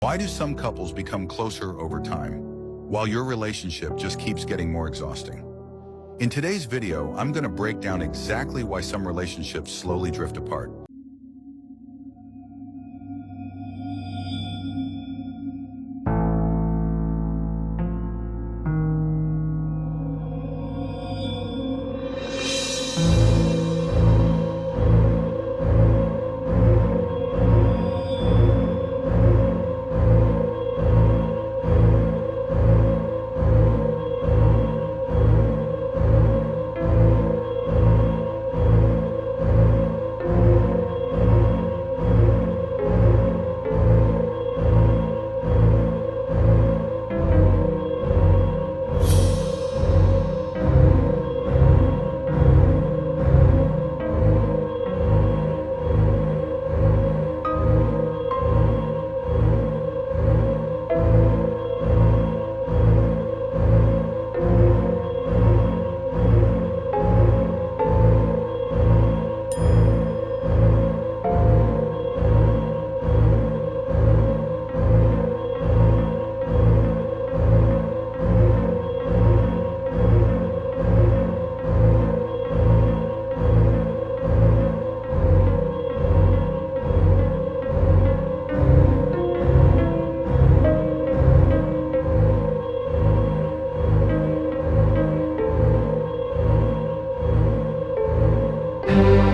Why do some couples become closer over time, while your relationship just keeps getting more exhausting? In today's video, I'm going to break down exactly why some relationships slowly drift apart.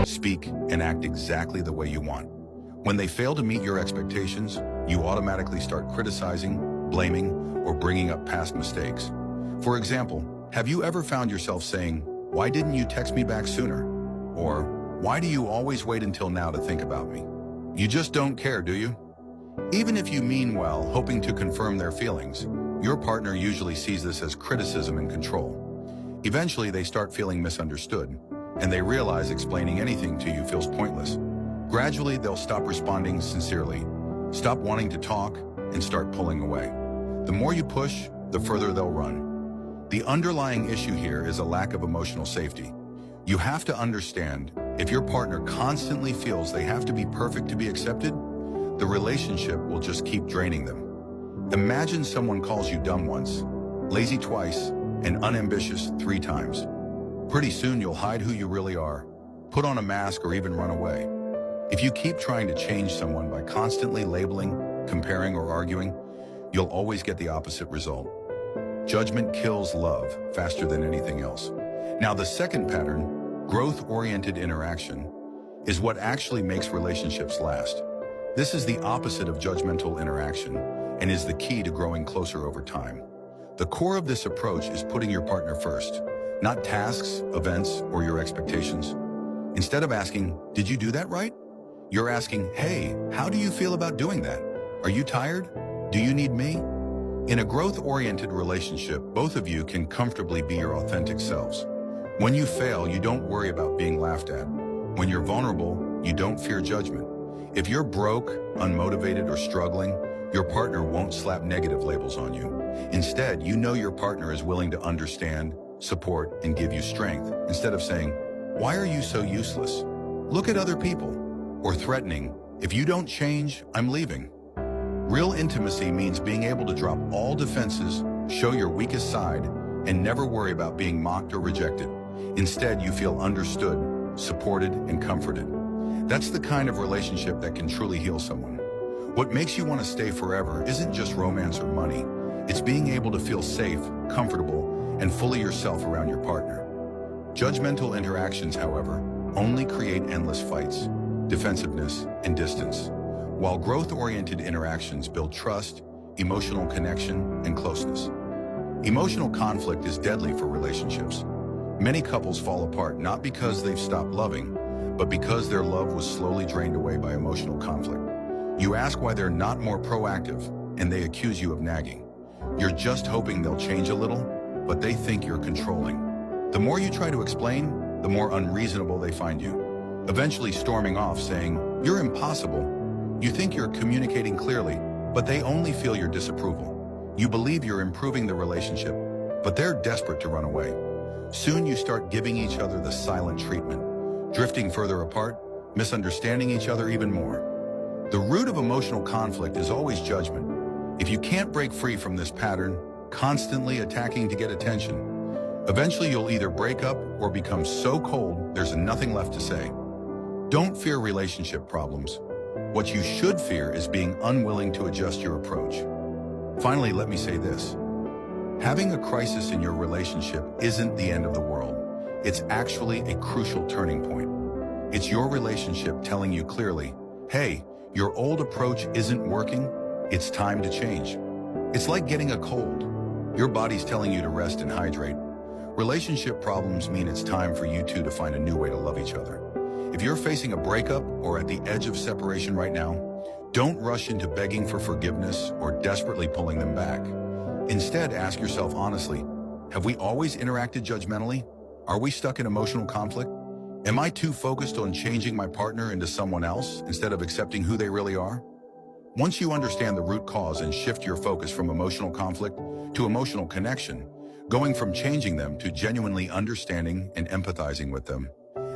Speak and act exactly the way you want. When they fail to meet your expectations, you automatically start criticizing, blaming, or bringing up past mistakes. For example, have you ever found yourself saying, "Why didn't you text me back sooner?" Or, "Why do you always wait until now to think about me?" You just don't care, do you? Even if you mean well, hoping to confirm their feelings, your partner usually sees this as criticism and control. Eventually, they start feeling misunderstood, and they realize explaining anything to you feels pointless. Gradually, they'll stop responding sincerely, stop wanting to talk, and start pulling away. The more you push, the further they'll run. The underlying issue here is a lack of emotional safety. You have to understand, if your partner constantly feels they have to be perfect to be accepted, the relationship will just keep draining them. Imagine someone calls you dumb once, lazy twice, and unambitious 3 times. Pretty soon you'll hide who you really are, put on a mask, or even run away. If you keep trying to change someone by constantly labeling, comparing, or arguing, you'll always get the opposite result. Judgment kills love faster than anything else. Now, the second pattern, growth-oriented interaction, is what actually makes relationships last. This is the opposite of judgmental interaction and is the key to growing closer over time. The core of this approach is putting your partner first, not tasks, events, or your expectations. Instead of asking, "Did you do that right?" you're asking, "Hey, how do you feel about doing that? Are you tired? Do you need me?" In a growth-oriented relationship, both of you can comfortably be your authentic selves. When you fail, you don't worry about being laughed at. When you're vulnerable, you don't fear judgment. If you're broke, unmotivated, or struggling, your partner won't slap negative labels on you. Instead, you know your partner is willing to understand, support, and give you strength, instead of saying, "Why are you so useless? Look at other people," or threatening, "If you don't change, I'm leaving." Real intimacy means being able to drop all defenses, show your weakest side, and never worry about being mocked or rejected. Instead, you feel understood, supported, and comforted. That's the kind of relationship that can truly heal someone. What makes you want to stay forever isn't just romance or money. It's being able to feel safe, comfortable, and fully yourself around your partner. Judgmental interactions, however, only create endless fights, defensiveness, and distance, while growth-oriented interactions build trust, emotional connection, and closeness. Emotional conflict is deadly for relationships. Many couples fall apart not because they've stopped loving, but because their love was slowly drained away by emotional conflict. You ask why they're not more proactive, and they accuse you of nagging. You're just hoping they'll change a little, but they think you're controlling. The more you try to explain, the more unreasonable they find you, eventually storming off saying, "You're impossible." You think you're communicating clearly, but they only feel your disapproval. You believe you're improving the relationship, but they're desperate to run away. Soon you start giving each other the silent treatment, drifting further apart, misunderstanding each other even more. The root of emotional conflict is always judgment. If you can't break free from this pattern, constantly attacking to get attention, eventually you'll either break up or become so cold there's nothing left to say. Don't fear relationship problems. What you should fear is being unwilling to adjust your approach. Finally, let me say this. Having a crisis in your relationship isn't the end of the world. It's actually a crucial turning point. It's your relationship telling you clearly, hey, your old approach isn't working. It's time to change. It's like getting a cold. Your body's telling you to rest and hydrate. Relationship problems mean it's time for you two to find a new way to love each other. If you're facing a breakup or at the edge of separation right now, don't rush into begging for forgiveness or desperately pulling them back. Instead, ask yourself honestly, have we always interacted judgmentally? Are we stuck in emotional conflict? Am I too focused on changing my partner into someone else instead of accepting who they really are? Once you understand the root cause and shift your focus from emotional conflict to emotional connection, going from changing them to genuinely understanding and empathizing with them,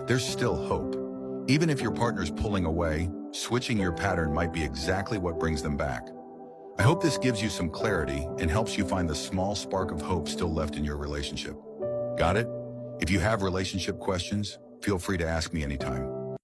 there's still hope. Even if your partner's pulling away, switching your pattern might be exactly what brings them back. I hope this gives you some clarity and helps you find the small spark of hope still left in your relationship. Got it? If you have relationship questions, feel free to ask me anytime.